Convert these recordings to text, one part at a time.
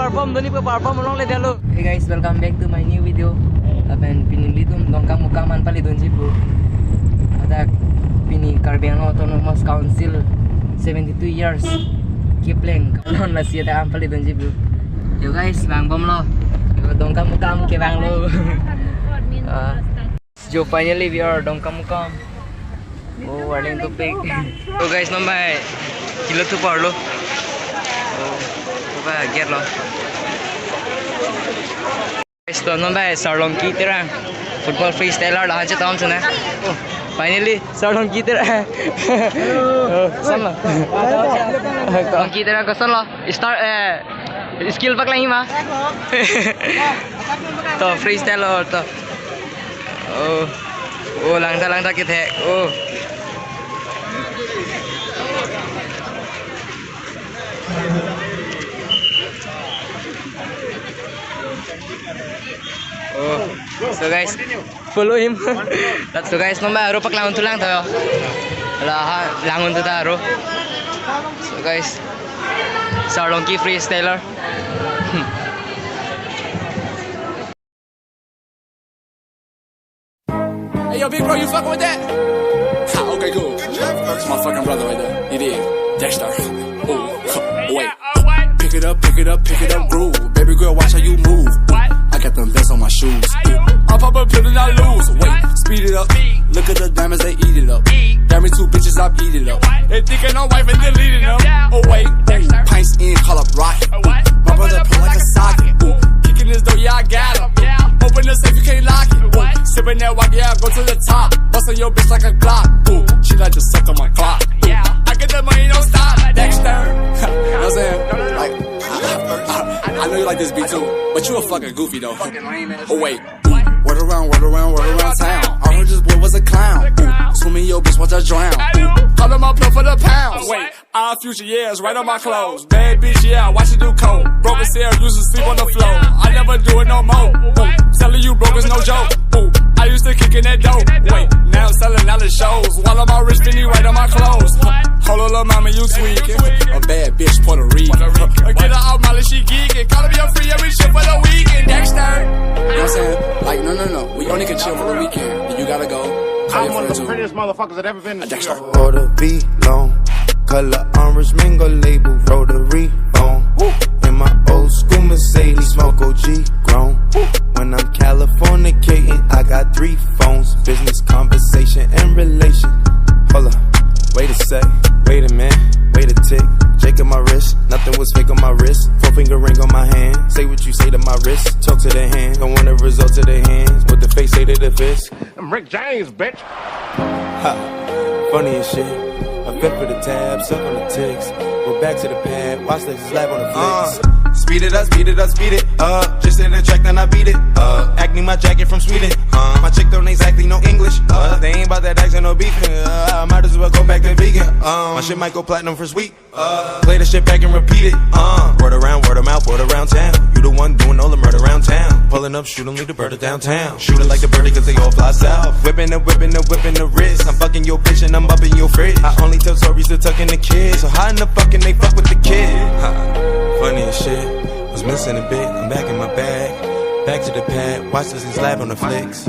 perform along le dalo. Hey guys, welcome back to my new video. Apen pinili tum dongkang mukaman pali don sibu. Ada pini Karbi Anglong Autonomous Council 72 years. Kipling katalon la sia ta am pali don sibu. Yo guys, bang bom lo. Dongkang mukam ke bang lo. So finally we are dongkang mukam. Oh, warning to pick. So guys, nambai kilo tu par lo. Oh, ba get lo. Guys, to nambai Sarlongki Terang. Football freestyler lah chetong sana. Oh, finally Sarlongki Terang. San lo. Sarlongki Terang kesan lo. Start skill pak lagi mah. To freestyler to. Oh, langta kita. Oh. Oh, so guys, follow him. So guys, nomba aro pak langun tulang tayo. Lah, langun tu ta aro. So guys, Sarlongki freestyler. Hey yo, big bro, you fucking with that? Ha, okay, cool. That's my fucking brother right there. He did. Dexter. Oh, wait. Pick it up, groove. Baby girl, watch how you move. I got them vests on my shoes. I'll pop a pill and I lose. Wait, speed it up. Look at the diamonds, they eat it up. Damn me, 2 bitches, I beat it up. They thinking I'm wife and deleting them. Oh wait, pints in, call up rocket. My brother pull like a socket. Kicking this door, yeah, I got him. Open the safe, you can't lock it. Sipping that walk, yeah, I go to the top. Bustin' your bitch like a Glock. She like to suck on my clock. I get that money, don't stop. Dexter. You know what I'm saying? Like, I know you like this beat too, but you a fucking goofy though. Oh wait, word around town. I heard this boy was a clown. Swimming your bitch, watch her drown. Call him my plug for the pounds. Wait, our future years right on my clothes. Bad bitch, yeah, watch it do coke. Broken cell, used to sleep on the floor. I never do it no more. Telling you broke is no joke. I used to kick in that dope. Wait, now I'm selling out the shows. While I'm all rich, Finny right on my clothes. Hold on, little mama, you tweaking. A bad bitch, Puerto Rican. Get her out, Molly, she geeking. Call me up free every shit for the weekend. Dexter. You know what I'm saying? Like, no. We only can chill for the weekend. And you gotta go. I'm one of the prettiest motherfuckers that ever been to Dexter. Order be long. Color orange mango label. Rotary phone. In my old school Mercedes. Smoke OG grown. When I'm Californicating, I got 3 phones. Business, conversation, and relation. Hold up. Wait a sec, wait a minute, wait a tick. Shake on my wrist, nothing was fake on my wrist. 4-finger ring on my hand, say what you say to my wrist. Talk to the hand, don't want the results of the hands. What the face say to the fist. I'm Rick James, bitch. Ha, funny as shit. A fit for the tab, suck on the ticks. We're back to the pad, watch this slap on the flicks. Speed it up. Just in the track, then I beat it up. Acne my jacket from Sweden. My chick don't exactly know English. They ain't about that accent or beefing. I might as well go back to vegan. My shit might go platinum for sweet. Play the shit back and repeat it. Word around, word of mouth, word around town. You the one doing all the murder around town. Pulling up, shooting, leave the bird downtown. Shooting like the birdie cause they all fly south. Whipping the wrist. I'm fucking your bitch and I'm up in your fridge. I only tell stories to tucking the kids. So how in the fucking they fuck with the kid? Funny as shit. Was missing a bit, I'm back in my bag. Back to the pad, watch this and slap on the flicks.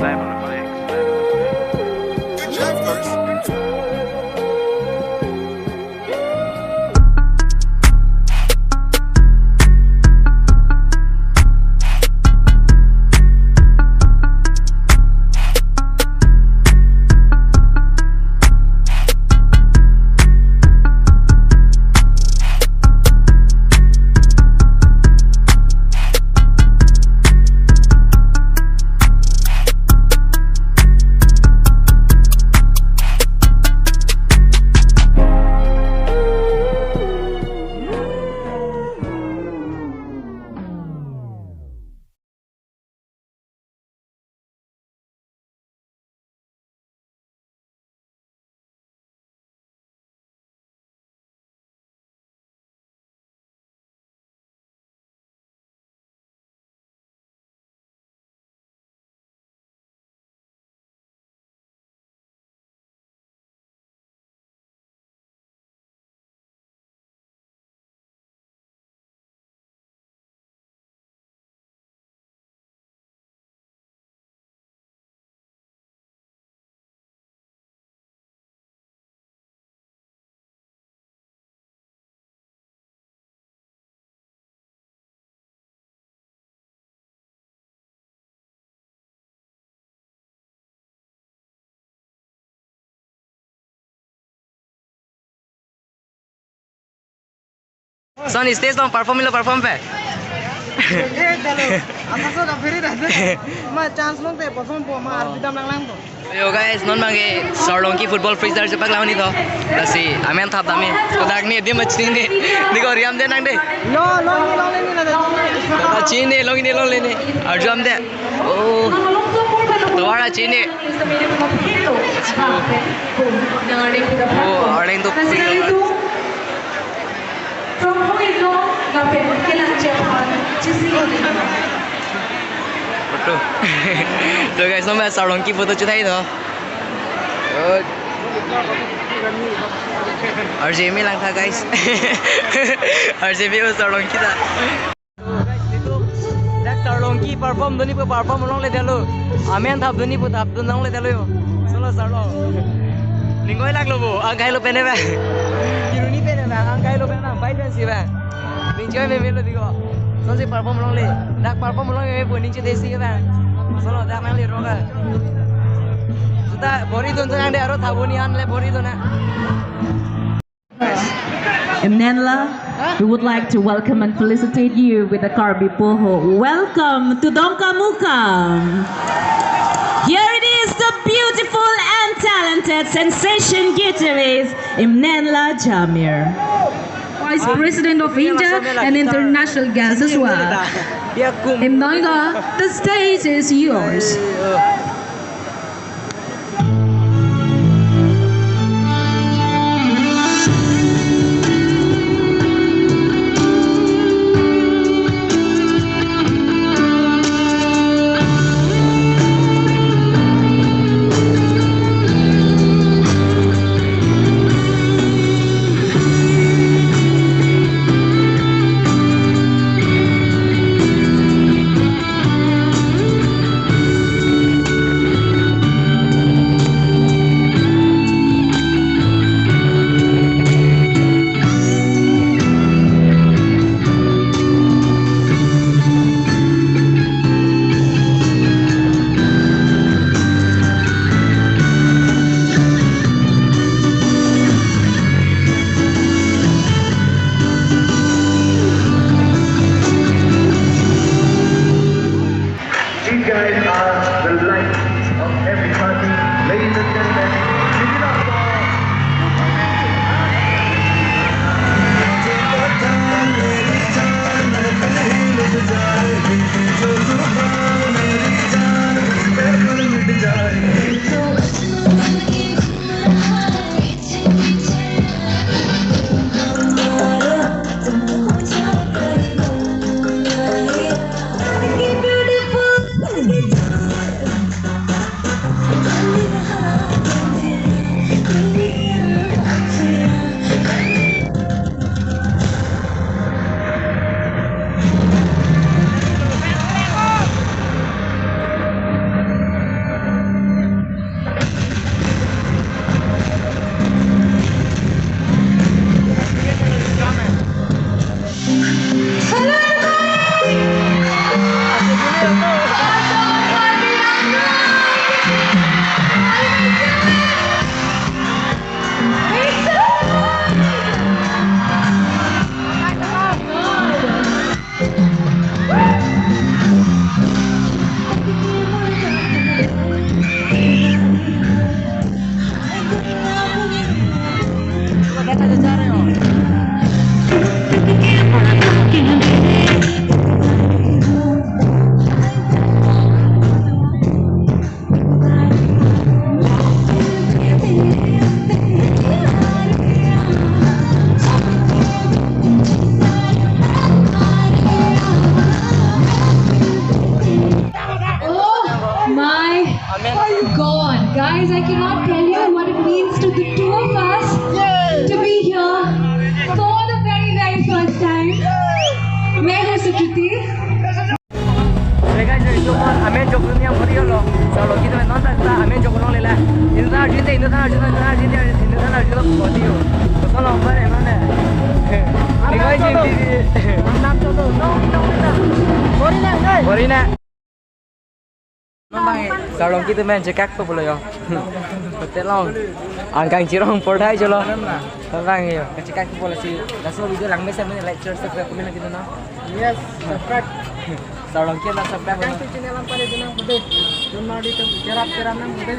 Son stage dong perform pe. Yo guys, non mangi Sarlongki football freestyler sepak lawan itu. Kasi amen thap dami. Kodak ni dia macam ni. Diko riam de nang de. Long ni long ni. Arjam de. Oh. Tuara cini. Oh, orang tu. Betul. So guys, nama Sarlongki foto cutai tu. RJM lang tha guys. RJM वो Sarlongki था. Sarlongki perform doni pe perform ulong le dalo. Amen thap doni pe thap doni le dalo yo. Solo Sarlong. Ningoi lag lo bo. Angkai lo pene ba. Kiruni pene ba. Angkai lo pene na. Bai pen si ba. Ningoi me melo digo. Solo si perform ulong le. Dak perform ulong me bo ningche desi ba. Solo dak nang le roga. Sudah bori don sang de aro thaboni an le bori dona. Emnenla, we would like to welcome and felicitate you with the Karbi Poho. Welcome to Dongkamukam. Here it is, the beautiful and talented sensation guitarist, Emnenla Jamir. Vice President of India and international guests as well. Emnenla, the stage is yours. Guys, I cannot tell you what it means to the two of us to be here for the very, very first time. मैं हूँ सुकृति. Guys, amen jokun yang beri lo. Kalau kita nonton kita amen jokun orang lelai. Ini tanah juta body yo. Kalau orang mana? Ini guys ini. Bori na. Sarlongki Terang cekak tu boleh yo. Betul long. Angkang cirong pordai je lo. Terang yo. Cekak tu boleh si. Langsung video lang mesa mana lecture subscribe komen lagi tu na. Yes, subscribe. Sarlongki na subscribe. Channel ang pala din ang bude. Doon mo dito, tirap-tirap ng bude.